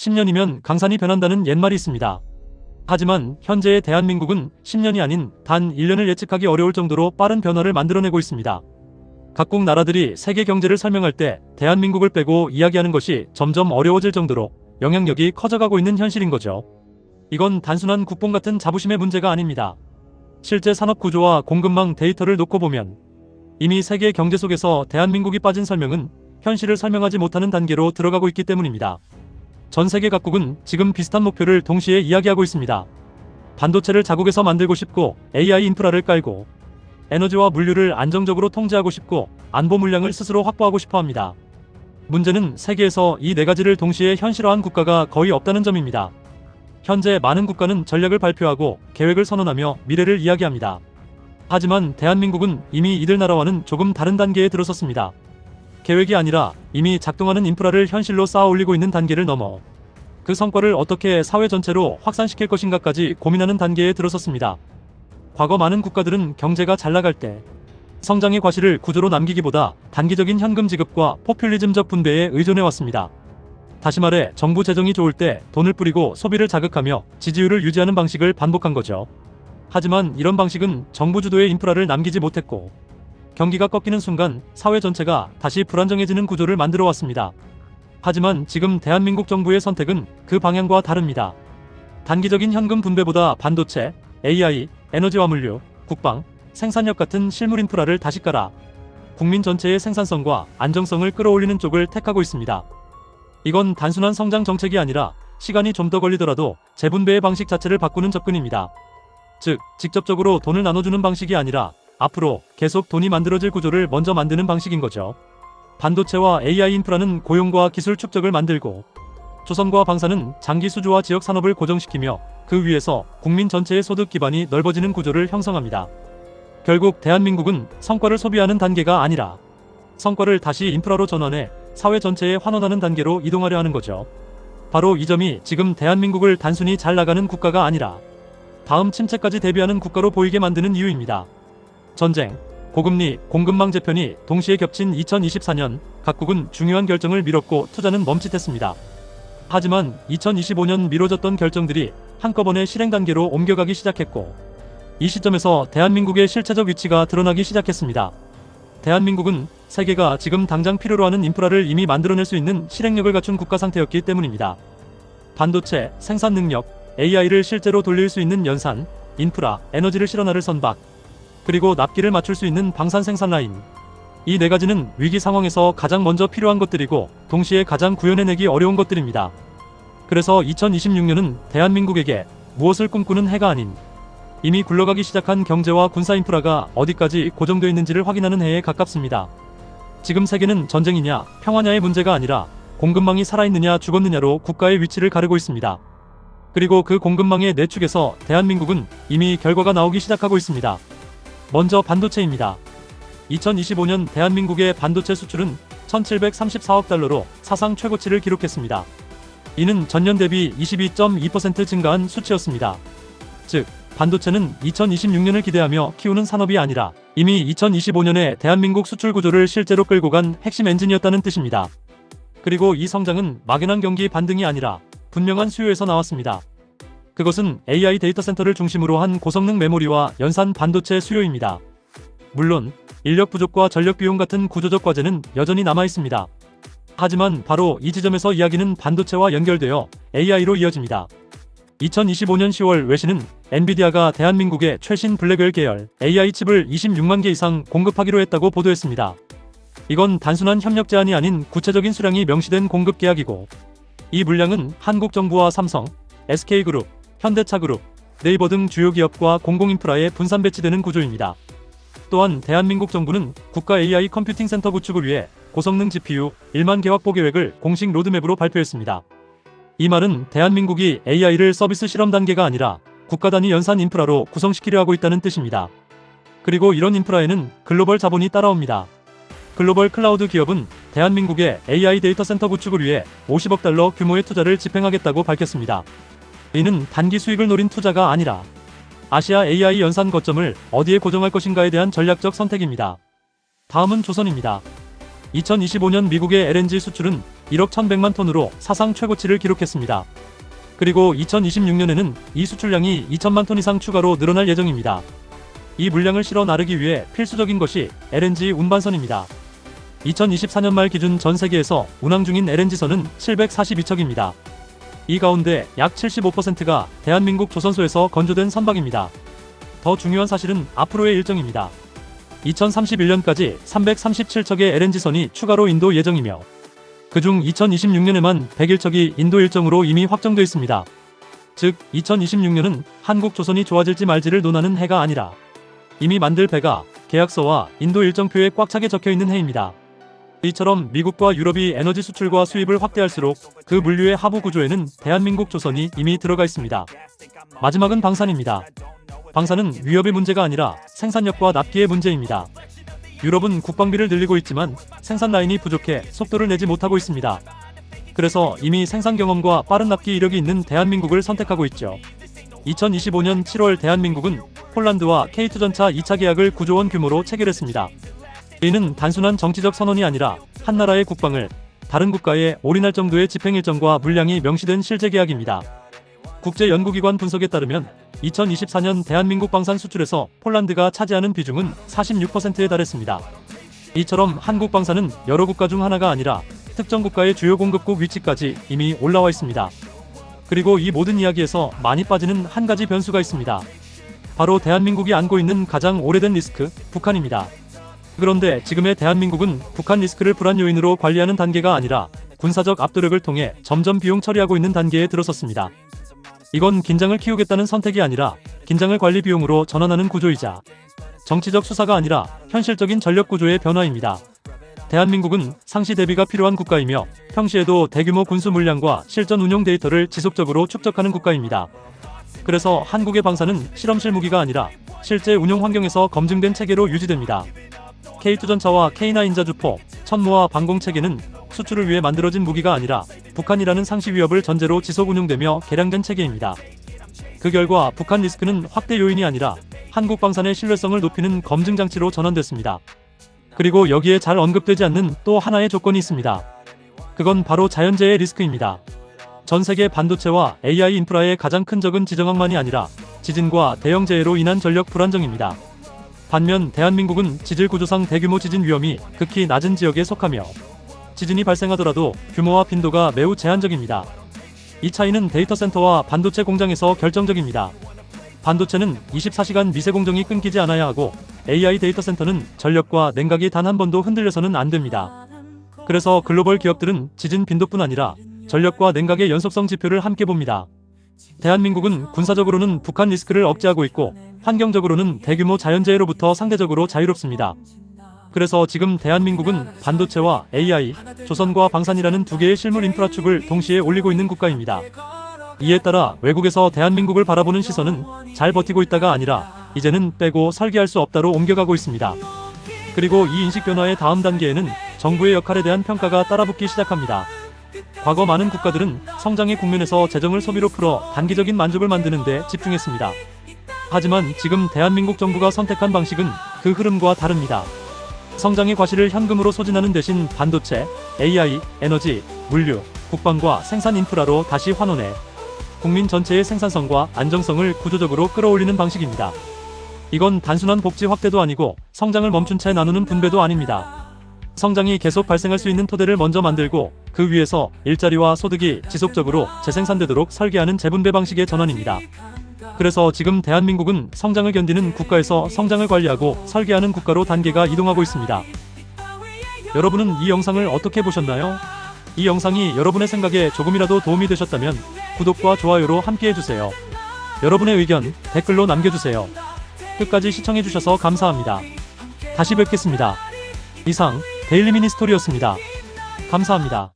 10년이면 강산이 변한다는 옛말이 있습니다. 하지만 현재의 대한민국은 10년이 아닌 단 1년을 예측하기 어려울 정도로 빠른 변화를 만들어내고 있습니다. 각국 나라들이 세계 경제를 설명할 때 대한민국을 빼고 이야기하는 것이 점점 어려워질 정도로 영향력이 커져가고 있는 현실인 거죠. 이건 단순한 국뽕 같은 자부심의 문제가 아닙니다. 실제 산업 구조와 공급망 데이터를 놓고 보면 이미 세계 경제 속에서 대한민국이 빠진 설명은 현실을 설명하지 못하는 단계로 들어가고 있기 때문입니다. 전 세계 각국은 지금 비슷한 목표를 동시에 이야기하고 있습니다. 반도체를 자국에서 만들고 싶고 AI 인프라를 깔고 에너지와 물류를 안정적으로 통제하고 싶고 안보 물량을 스스로 확보하고 싶어 합니다. 문제는 세계에서 이 네 가지를 동시에 현실화한 국가가 거의 없다는 점입니다. 현재 많은 국가는 전략을 발표하고 계획을 선언하며 미래를 이야기합니다. 하지만 대한민국은 이미 이들 나라와는 조금 다른 단계에 들어섰습니다. 계획이 아니라 이미 작동하는 인프라를 현실로 쌓아 올리고 있는 단계를 넘어 그 성과를 어떻게 사회 전체로 확산시킬 것인가까지 고민하는 단계에 들어섰습니다. 과거 많은 국가들은 경제가 잘 나갈 때 성장의 과실을 구조로 남기기보다 단기적인 현금 지급과 포퓰리즘적 분배에 의존해왔습니다. 다시 말해 정부 재정이 좋을 때 돈을 뿌리고 소비를 자극하며 지지율을 유지하는 방식을 반복한 거죠. 하지만 이런 방식은 정부 주도의 인프라를 남기지 못했고 경기가 꺾이는 순간 사회 전체가 다시 불안정해지는 구조를 만들어 왔습니다. 하지만 지금 대한민국 정부의 선택은 그 방향과 다릅니다. 단기적인 현금 분배보다 반도체, AI, 에너지와 물류, 국방, 생산력 같은 실물 인프라를 다시 깔아 국민 전체의 생산성과 안정성을 끌어올리는 쪽을 택하고 있습니다. 이건 단순한 성장 정책이 아니라 시간이 좀 더 걸리더라도 재분배의 방식 자체를 바꾸는 접근입니다. 즉, 직접적으로 돈을 나눠주는 방식이 아니라 앞으로 계속 돈이 만들어질 구조를 먼저 만드는 방식인 거죠. 반도체와 AI 인프라는 고용과 기술 축적을 만들고 조선과 방산은 장기 수주와 지역 산업을 고정시키며 그 위에서 국민 전체의 소득 기반이 넓어지는 구조를 형성합니다. 결국 대한민국은 성과를 소비하는 단계가 아니라 성과를 다시 인프라로 전환해 사회 전체에 환원하는 단계로 이동하려 하는 거죠. 바로 이 점이 지금 대한민국을 단순히 잘 나가는 국가가 아니라 다음 침체까지 대비하는 국가로 보이게 만드는 이유입니다. 전쟁, 고금리, 공급망 재편이 동시에 겹친 2024년 각국은 중요한 결정을 미뤘고 투자는 멈칫했습니다. 하지만 2025년 미뤄졌던 결정들이 한꺼번에 실행 단계로 옮겨가기 시작했고 이 시점에서 대한민국의 실체적 위치가 드러나기 시작했습니다. 대한민국은 세계가 지금 당장 필요로 하는 인프라를 이미 만들어낼 수 있는 실행력을 갖춘 국가 상태였기 때문입니다. 반도체, 생산 능력, AI를 실제로 돌릴 수 있는 연산, 인프라, 에너지를 실어나를 선박, 그리고 납기를 맞출 수 있는 방산 생산 라인. 이 네 가지는 위기 상황에서 가장 먼저 필요한 것들이고 동시에 가장 구현해내기 어려운 것들입니다. 그래서 2026년은 대한민국에게 무엇을 꿈꾸는 해가 아닌 이미 굴러가기 시작한 경제와 군사 인프라가 어디까지 고정되어 있는지를 확인하는 해에 가깝습니다. 지금 세계는 전쟁이냐 평화냐의 문제가 아니라 공급망이 살아있느냐 죽었느냐로 국가의 위치를 가르고 있습니다. 그리고 그 공급망의 내축에서 대한민국은 이미 결과가 나오기 시작하고 있습니다. 먼저 반도체입니다. 2025년 대한민국의 반도체 수출은 1734억 달러로 사상 최고치를 기록했습니다. 이는 전년 대비 22.2% 증가한 수치였습니다. 즉, 반도체는 2026년을 기대하며 키우는 산업이 아니라 이미 2025년에 대한민국 수출 구조를 실제로 끌고 간 핵심 엔진이었다는 뜻입니다. 그리고 이 성장은 막연한 경기 반등이 아니라 분명한 수요에서 나왔습니다. 그것은 AI 데이터 센터를 중심으로 한 고성능 메모리와 연산 반도체 수요입니다. 물론 인력 부족과 전력 비용 같은 구조적 과제는 여전히 남아 있습니다. 하지만 바로 이 지점에서 이야기는 반도체와 연결되어 AI로 이어집니다. 2025년 10월 외신은 엔비디아가 대한민국의 최신 블랙웰 계열 AI 칩을 26만 개 이상 공급하기로 했다고 보도했습니다. 이건 단순한 협력 제한이 아닌 구체적인 수량이 명시된 공급 계약이고 이 물량은 한국 정부와 삼성, SK그룹, 현대차그룹, 네이버 등 주요 기업과 공공인프라에 분산 배치되는 구조입니다. 또한 대한민국 정부는 국가 AI 컴퓨팅 센터 구축을 위해 고성능 GPU 1만 개 확보 계획을 공식 로드맵으로 발표했습니다. 이 말은 대한민국이 AI를 서비스 실험 단계가 아니라 국가 단위 연산 인프라로 구성시키려 하고 있다는 뜻입니다. 그리고 이런 인프라에는 글로벌 자본이 따라옵니다. 글로벌 클라우드 기업은 대한민국의 AI 데이터 센터 구축을 위해 50억 달러 규모의 투자를 집행하겠다고 밝혔습니다. 이는 단기 수익을 노린 투자가 아니라 아시아 AI 연산 거점을 어디에 고정할 것인가에 대한 전략적 선택입니다. 다음은 조선입니다. 2025년 미국의 LNG 수출은 1억 1,100만 톤으로 사상 최고치를 기록했습니다. 그리고 2026년에는 이 수출량이 2천만 톤 이상 추가로 늘어날 예정입니다. 이 물량을 실어 나르기 위해 필수적인 것이 LNG 운반선입니다. 2024년 말 기준 전 세계에서 운항 중인 LNG선은 742척입니다. 이 가운데 약 75%가 대한민국 조선소에서 건조된 선박입니다. 더 중요한 사실은 앞으로의 일정입니다. 2031년까지 337척의 LNG선이 추가로 인도 예정이며 그중 2026년에만 101척이 인도 일정으로 이미 확정돼 있습니다. 즉 2026년은 한국 조선이 좋아질지 말지를 논하는 해가 아니라 이미 만들 배가 계약서와 인도 일정표에 꽉 차게 적혀있는 해입니다. 이처럼 미국과 유럽이 에너지 수출과 수입을 확대할수록 그 물류의 하부 구조에는 대한민국 조선이 이미 들어가 있습니다. 마지막은 방산입니다. 방산은 위협의 문제가 아니라 생산력과 납기의 문제입니다. 유럽은 국방비를 늘리고 있지만 생산 라인이 부족해 속도를 내지 못하고 있습니다. 그래서 이미 생산 경험과 빠른 납기 이력이 있는 대한민국을 선택하고 있죠. 2025년 7월 대한민국은 폴란드와 K2 전차 2차 계약을 9조 원 규모로 체결했습니다. 이는 단순한 정치적 선언이 아니라 한 나라의 국방을 다른 국가에 올인할 정도의 집행 일정과 물량이 명시된 실제 계약입니다. 국제연구기관 분석에 따르면 2024년 대한민국 방산 수출에서 폴란드가 차지하는 비중은 46%에 달했습니다. 이처럼 한국 방산은 여러 국가 중 하나가 아니라 특정 국가의 주요 공급국 위치까지 이미 올라와 있습니다. 그리고 이 모든 이야기에서 많이 빠지는 한 가지 변수가 있습니다. 바로 대한민국이 안고 있는 가장 오래된 리스크, 북한입니다. 그런데 지금의 대한민국은 북한 리스크를 불안 요인으로 관리하는 단계가 아니라 군사적 압도력을 통해 점점 비용 처리하고 있는 단계에 들어섰습니다. 이건 긴장을 키우겠다는 선택이 아니라 긴장을 관리 비용으로 전환하는 구조이자 정치적 수사가 아니라 현실적인 전력 구조의 변화입니다. 대한민국은 상시 대비가 필요한 국가이며 평시에도 대규모 군수 물량과 실전 운용 데이터를 지속적으로 축적하는 국가입니다. 그래서 한국의 방산은 실험실 무기가 아니라 실제 운용 환경에서 검증된 체계로 유지됩니다. K2 전차와 K9 자주포, 천무와 방공 체계는 수출을 위해 만들어진 무기가 아니라 북한이라는 상시 위협을 전제로 지속 운용되며 개량된 체계입니다. 그 결과 북한 리스크는 확대 요인이 아니라 한국 방산의 신뢰성을 높이는 검증 장치로 전환됐습니다. 그리고 여기에 잘 언급되지 않는 또 하나의 조건이 있습니다. 그건 바로 자연재해 리스크입니다. 전 세계 반도체와 AI 인프라의 가장 큰 적은 지정학만이 아니라 지진과 대형재해로 인한 전력 불안정입니다. 반면 대한민국은 지질 구조상 대규모 지진 위험이 극히 낮은 지역에 속하며 지진이 발생하더라도 규모와 빈도가 매우 제한적입니다. 이 차이는 데이터 센터와 반도체 공장에서 결정적입니다. 반도체는 24시간 미세 공정이 끊기지 않아야 하고 AI 데이터 센터는 전력과 냉각이 단 한 번도 흔들려서는 안 됩니다. 그래서 글로벌 기업들은 지진 빈도뿐 아니라 전력과 냉각의 연속성 지표를 함께 봅니다. 대한민국은 군사적으로는 북한 리스크를 억제하고 있고 환경적으로는 대규모 자연재해로부터 상대적으로 자유롭습니다. 그래서 지금 대한민국은 반도체와 AI, 조선과 방산이라는 두 개의 실물 인프라축을 동시에 올리고 있는 국가입니다. 이에 따라 외국에서 대한민국을 바라보는 시선은 잘 버티고 있다가 아니라 이제는 빼고 설계할 수 없다로 옮겨가고 있습니다. 그리고 이 인식 변화의 다음 단계에는 정부의 역할에 대한 평가가 따라붙기 시작합니다. 과거 많은 국가들은 성장의 국면에서 재정을 소비로 풀어 단기적인 만족을 만드는 데 집중했습니다. 하지만 지금 대한민국 정부가 선택한 방식은 그 흐름과 다릅니다. 성장의 과실을 현금으로 소진하는 대신 반도체, AI, 에너지, 물류, 국방과 생산 인프라로 다시 환원해 국민 전체의 생산성과 안정성을 구조적으로 끌어올리는 방식입니다. 이건 단순한 복지 확대도 아니고 성장을 멈춘 채 나누는 분배도 아닙니다. 성장이 계속 발생할 수 있는 토대를 먼저 만들고 그 위에서 일자리와 소득이 지속적으로 재생산되도록 설계하는 재분배 방식의 전환입니다. 그래서 지금 대한민국은 성장을 견디는 국가에서 성장을 관리하고 설계하는 국가로 단계가 이동하고 있습니다. 여러분은 이 영상을 어떻게 보셨나요? 이 영상이 여러분의 생각에 조금이라도 도움이 되셨다면 구독과 좋아요로 함께해주세요. 여러분의 의견 댓글로 남겨주세요. 끝까지 시청해주셔서 감사합니다. 다시 뵙겠습니다. 이상 데일리 미니스토리였습니다. 감사합니다.